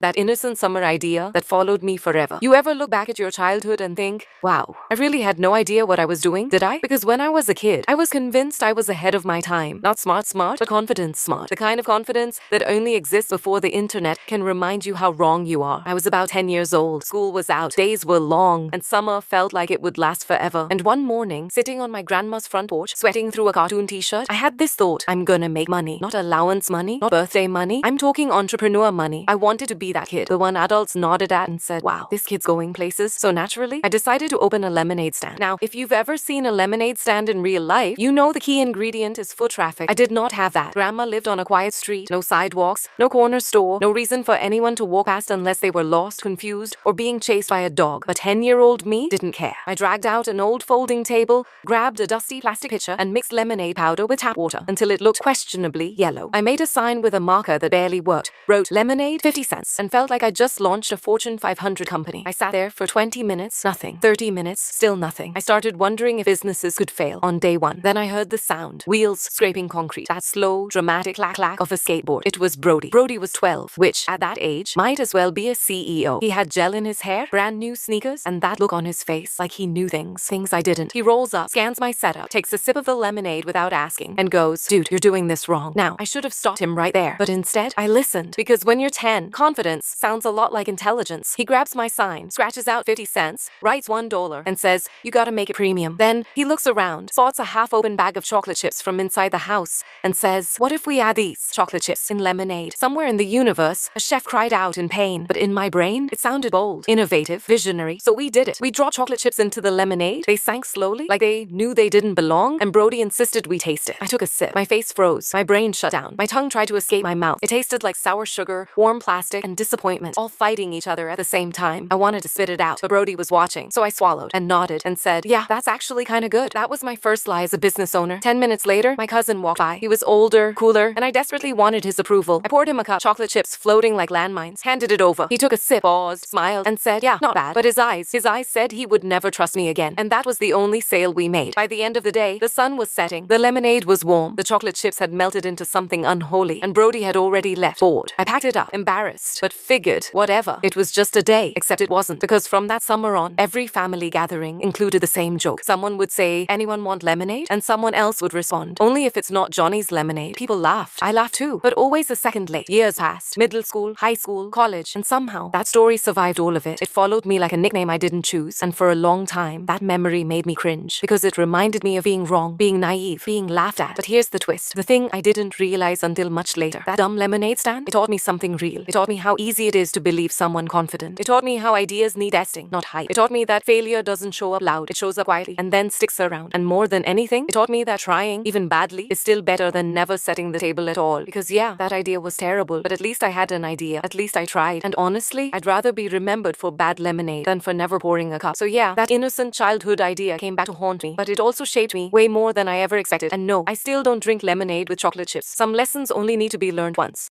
That innocent summer idea that followed me forever. You ever look back at your childhood and think, wow, I really had no idea what I was doing, did I? Because when I was a kid, I was convinced I was ahead of my time. Not smart, but confident smart. The kind of confidence that only exists before the internet can remind you how wrong you are. I was about 10 years old. School was out. Days were long, and summer felt like it would last forever. And one morning, sitting on my grandma's front porch, sweating through a cartoon t-shirt, I had this thought: I'm gonna make money. Not allowance money, not birthday money. I'm talking entrepreneur money. I wanted to be that kid, the one adults nodded at and said, wow, this kid's going places. So naturally, I decided to open a lemonade stand. Now, if you've ever seen a lemonade stand in real life, you know the key ingredient is foot traffic. I did not have that. Grandma lived on a quiet street, no sidewalks, no corner store, no reason for anyone to walk past unless they were lost, confused, or being chased by a dog. But 10-year-old me didn't care. I dragged out an old folding table, grabbed a dusty plastic pitcher, and mixed lemonade powder with tap water until it looked questionably yellow. I made a sign with a marker that barely worked, wrote lemonade 50 cents, and felt like I just launched a Fortune 500 company. I sat there for 20 minutes, nothing. 30 minutes, still nothing. I started wondering if businesses could fail on day one. Then I heard the sound, wheels scraping concrete, that slow, dramatic clack of a skateboard. It was Brody. Brody was 12, which, at that age, might as well be a CEO. He had gel in his hair, brand new sneakers, and that look on his face like he knew things I didn't. He rolls up, scans my setup, takes a sip of the lemonade without asking, and goes, dude, you're doing this wrong. Now, I should have stopped him right there, but instead, I listened, because when you're 10, confidence sounds a lot like intelligence. He grabs my sign, scratches out 50 cents, writes $1, and says, you gotta make it premium. Then, he looks around, spots a half-open bag of chocolate chips from inside the house, and says, what if we add these chocolate chips in lemonade? Somewhere in the universe, a chef cried out in pain, but in my brain, it sounded bold, innovative, visionary. So we did it. We dropped chocolate chips into the lemonade. They sank slowly, like they knew they didn't belong, and Brody insisted we taste it. I took a sip. My face froze. My brain shut down. My tongue tried to escape my mouth. It tasted like sour sugar, warm plastic, and disappointment, all fighting each other at the same time. I wanted to spit it out, but Brody was watching, so I swallowed and nodded and said, yeah, that's actually kind of good. That was my first lie as a business owner. 10 minutes later, my cousin walked by. He was older, cooler, and I desperately wanted his approval. I poured him a cup, chocolate chips floating like landmines, handed it over. He took a sip, paused, smiled, and said, yeah, not bad. But his eyes said he would never trust me again. And that was the only sale we made. By the end of the day, the sun was setting. The lemonade was warm. The chocolate chips had melted into something unholy, and Brody had already left, bored. I packed it up, embarrassed, but figured, whatever. It was just a day, except it wasn't, because from that summer on, every family gathering included the same joke. Someone would say, anyone want lemonade? And someone else would respond, only if it's not Johnny's lemonade. People laughed. I laughed too, but always a second late. Years passed. Middle school, high school, college, and somehow, that story survived all of it. It followed me like a nickname I didn't choose, and for a long time, that memory made me cringe, because it reminded me of being wrong, being naive, being laughed at. But here's the twist. The thing I didn't realize until much later. That dumb lemonade stand, it taught me something real. It taught me how easy it is to believe someone confident. It taught me how ideas need testing, not hype. It taught me that failure doesn't show up loud. It shows up quietly and then sticks around. And more than anything, it taught me that trying, even badly, is still better than never setting the table at all. Because yeah, that idea was terrible, but at least I had an idea. At least I tried. And honestly, I'd rather be remembered for bad lemonade than for never pouring a cup. So yeah, that innocent childhood idea came back to haunt me, but it also shaped me way more than I ever expected. And no, I still don't drink lemonade with chocolate chips. Some lessons only need to be learned once.